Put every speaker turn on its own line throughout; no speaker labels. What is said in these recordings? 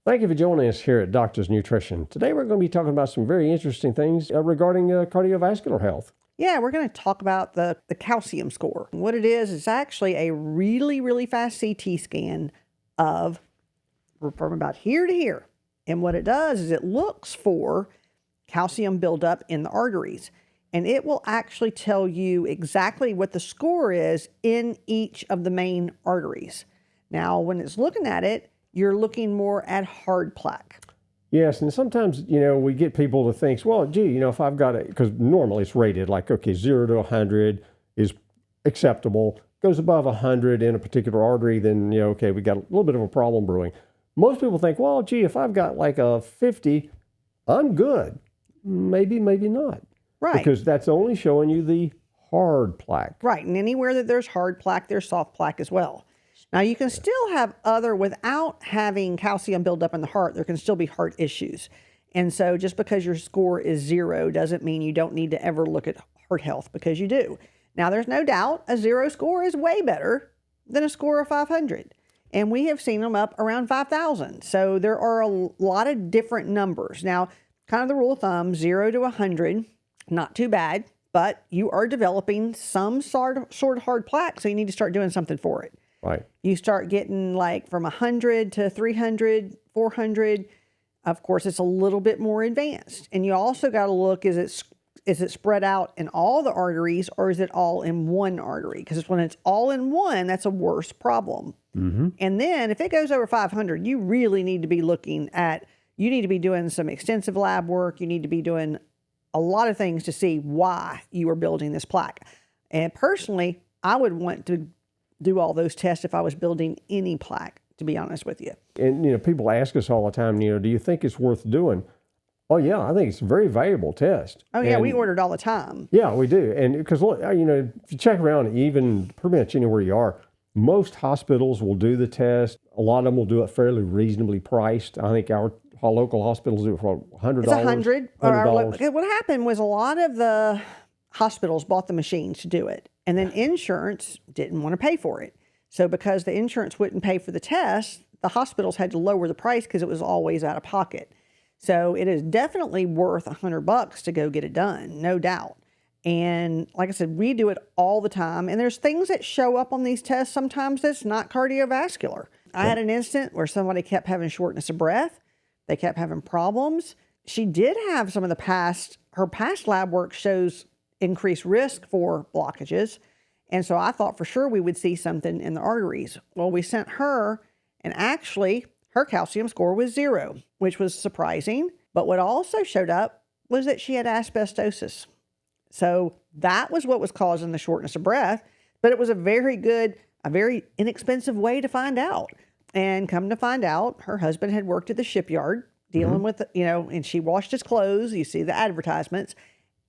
Thank you for joining us here at Doctor's Nutrition. Today we're going to be talking about some very interesting things regarding cardiovascular health.
Yeah, we're going to talk about the calcium score. What it is, it's actually a really, really fast CT scan of from about here to here. And what it does is it looks for calcium buildup in the arteries. And it will actually tell you exactly what the score is in each of the main arteries. Now, when it's looking at it, you're looking more at hard plaque.
Yes, and sometimes, we get people to think, well, gee, if I've got it, because normally it's rated like, okay, 0 to 100 is acceptable. Goes above 100 in a particular artery, then, okay, we got a little bit of a problem brewing. Most people think, well, gee, if I've got like a 50, I'm good. Maybe, maybe not.
Right.
Because that's only showing you the hard plaque.
Right, and anywhere that there's hard plaque, there's soft plaque as well. Now, you can still have without having calcium build up in the heart, there can still be heart issues. And so just because your score is 0 doesn't mean you don't need to ever look at heart health, because you do. Now, there's no doubt a 0 score is way better than a score of 500. And we have seen them up around 5,000. So there are a lot of different numbers. Now, kind of the rule of thumb, 0 to 100, not too bad, but you are developing some sort of hard plaque, so you need to start doing something for it.
Right.
You start getting like from 100 to 300, 400. Of course, it's a little bit more advanced. And you also got to look, is it spread out in all the arteries, or is it all in one artery? Because when it's all in one, that's a worse problem.
Mm-hmm.
And then if it goes over 500, you really need to be you need to be doing some extensive lab work. You need to be doing a lot of things to see why you are building this plaque. And personally, I would want to do all those tests if I was building any plaque, to be honest with you.
And, people ask us all the time, do you think it's worth doing? Oh, yeah, I think it's a very valuable test.
Oh, yeah, we ordered all the time.
Yeah, we do. And because, look, if you check around, even pretty much anywhere you are, most hospitals will do the test. A lot of them will do it fairly reasonably priced. I think our local hospitals do it for $100.
It's $100. What happened was a lot of the hospitals bought the machines to do it, and then insurance didn't want to pay for it. So because the insurance wouldn't pay for the test, the hospitals had to lower the price because it was always out of pocket. So it is definitely worth $100 to go get it done, no doubt. And like I said, we do it all the time. And there's things that show up on these tests sometimes that's not cardiovascular. I had an incident where somebody kept having shortness of breath. They kept having problems. She did have some of her past lab work shows increased risk for blockages. And so I thought for sure we would see something in the arteries. Well, we sent her, and actually her calcium score was 0, which was surprising. But what also showed up was that she had asbestosis. So that was what was causing the shortness of breath. But it was a very inexpensive way to find out. And come to find out, her husband had worked at the shipyard dealing with, and she washed his clothes. You see the advertisements.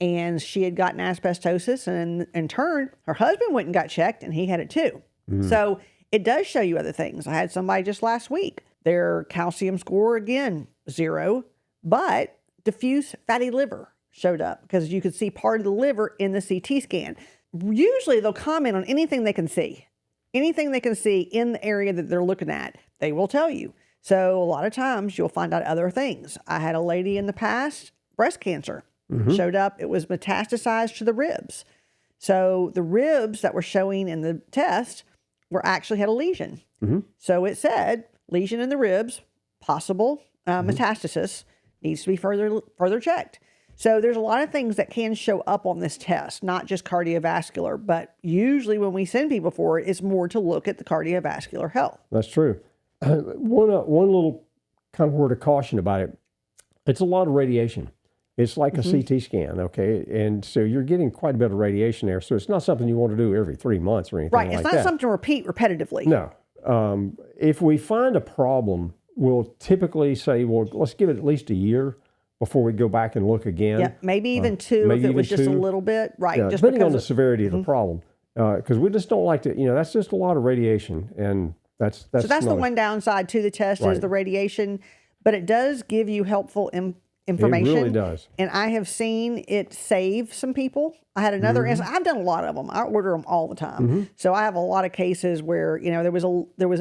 And she had gotten asbestosis, and in turn, her husband went and got checked, and he had it too. So it does show you other things. I had somebody just last week, their calcium score, again, 0, but diffuse fatty liver showed up because you could see part of the liver in the CT scan. Usually they'll comment on anything they can see. Anything they can see in the area that they're looking at, they will tell you. So a lot of times you'll find out other things. I had a lady in the past, breast cancer. Showed up, it was metastasized to the ribs. So the ribs that were showing in the test actually had a lesion. So it said lesion in the ribs, possible metastasis, needs to be further checked. So there's a lot of things that can show up on this test, not just cardiovascular, but usually when we send people for it, it's more to look at the cardiovascular health.
That's true. One little kind of word of caution about it, it's a lot of radiation. It's like a CT scan, okay? And so you're getting quite a bit of radiation there. So it's not something you want to do every 3 months or anything like that.
Right, it's not something to repeat repetitively.
No. If we find a problem, we'll typically say, well, let's give it at least a year before we go back and look again.
Yeah, maybe even 2 if it was just a little bit. Right.
Yeah,
just
depending on the severity of the problem. Because we just don't like to, that's just a lot of radiation. And that's
the one downside to the test is the radiation. But it does give you helpful information.
It really does.
And I have seen it save some people. I had another, I've done a lot of them. I order them all the time. So I have a lot of cases where, you know, there was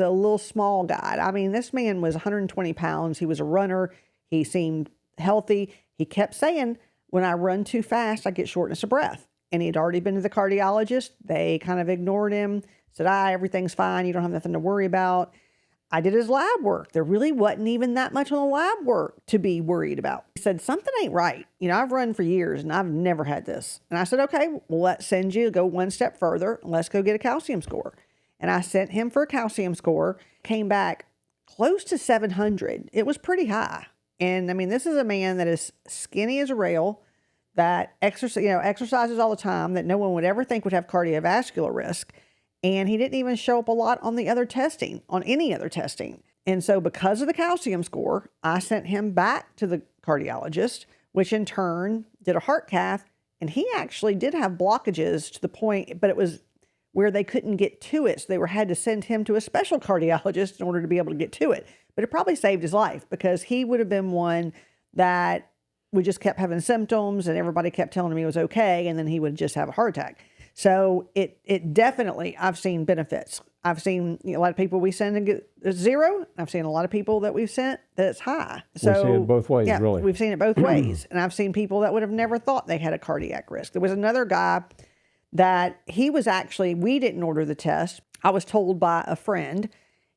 a little small guy. I mean, this man was 120 pounds. He was a runner. He seemed healthy. He kept saying, when I run too fast, I get shortness of breath. And he had already been to the cardiologist. They kind of ignored him, said, everything's fine. You don't have nothing to worry about. I did his lab work. There really wasn't even that much on the lab work to be worried about. He said, something ain't right. You know, I've run for years and I've never had this. And I said, okay, well, let's send you, go one step further. And let's go get a calcium score. And I sent him for a calcium score, came back close to 700. It was pretty high. And I mean, this is a man that is skinny as a rail, that exercises all the time, that no one would ever think would have cardiovascular risk. And he didn't even show up a lot on the other testing, on any other testing. And so because of the calcium score, I sent him back to the cardiologist, which in turn did a heart cath. And he actually did have blockages to the point, but it was where they couldn't get to it. So they had to send him to a special cardiologist in order to be able to get to it. But it probably saved his life, because he would have been one that we just kept having symptoms and everybody kept telling him he was okay. And then he would just have a heart attack. So it definitely, I've seen benefits. I've seen a lot of people we send and get zero. I've seen a lot of people that we've sent that it's high. So
we've seen it both ways,
yeah,
really.
We've seen it both ways. And I've seen people that would have never thought they had a cardiac risk. There was another guy that we didn't order the test. I was told by a friend.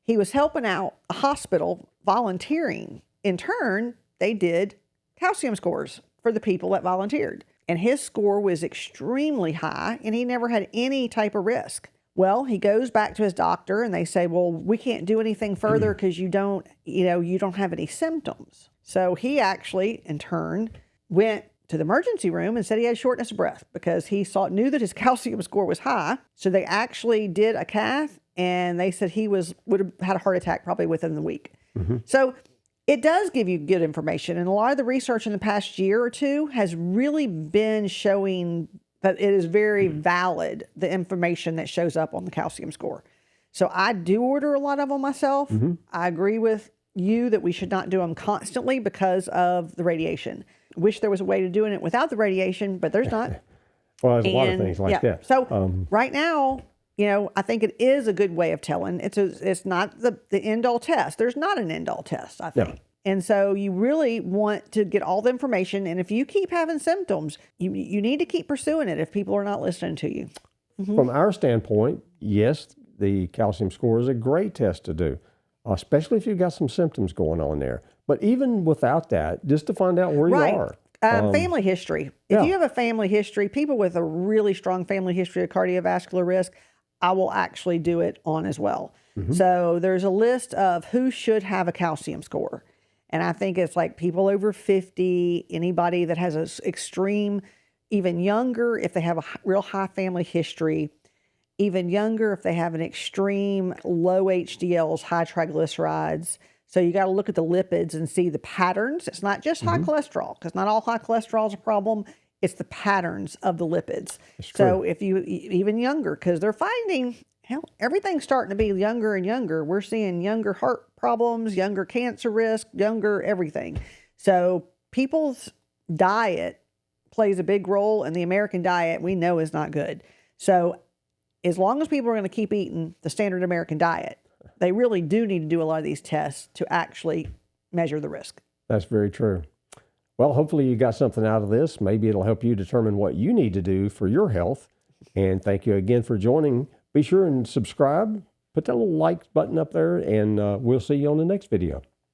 He was helping out a hospital volunteering. In turn, they did calcium scores for the people that volunteered. And his score was extremely high, and he never had any type of risk. Well, he goes back to his doctor and they say, well, we can't do anything further because you don't have any symptoms. So he actually, in turn, went to the emergency room and said he had shortness of breath because he knew that his calcium score was high. So they actually did a cath, and they said he would have had a heart attack probably within the week. So it does give you good information. And a lot of the research in the past year or two has really been showing that it is very valid, the information that shows up on the calcium score. So I do order a lot of them myself. I agree with you that we should not do them constantly because of the radiation. Wish there was a way to doing it without the radiation, but there's not.
Well, there's a lot of things like that.
So right now, I think it is a good way of telling. It's not the end-all test. There's not an end-all test, I think. No. And so you really want to get all the information. And if you keep having symptoms, you need to keep pursuing it if people are not listening to you.
From our standpoint, yes, the calcium score is a great test to do, especially if you've got some symptoms going on there. But even without that, just to find out where you are.
Family history. If you have a family history, people with a really strong family history of cardiovascular risk, I will actually do it on as well. So there's a list of who should have a calcium score. And I think it's like people over 50, anybody that has an extreme, even younger, if they have a real high family history, even younger if they have an extreme low HDLs, high triglycerides. So you got to look at the lipids and see the patterns. It's not just high cholesterol, because not all high cholesterol is a problem. It's the patterns of the lipids. So if you, even younger, because they're finding, everything's starting to be younger and younger. We're seeing younger heart problems, younger cancer risk, younger everything. So people's diet plays a big role, and the American diet we know is not good. So as long as people are going to keep eating the standard American diet, they really do need to do a lot of these tests to actually measure the risk.
That's very true. Well, hopefully you got something out of this. Maybe it'll help you determine what you need to do for your health. And thank you again for joining. Be sure and subscribe. Put that little like button up there, and we'll see you on the next video.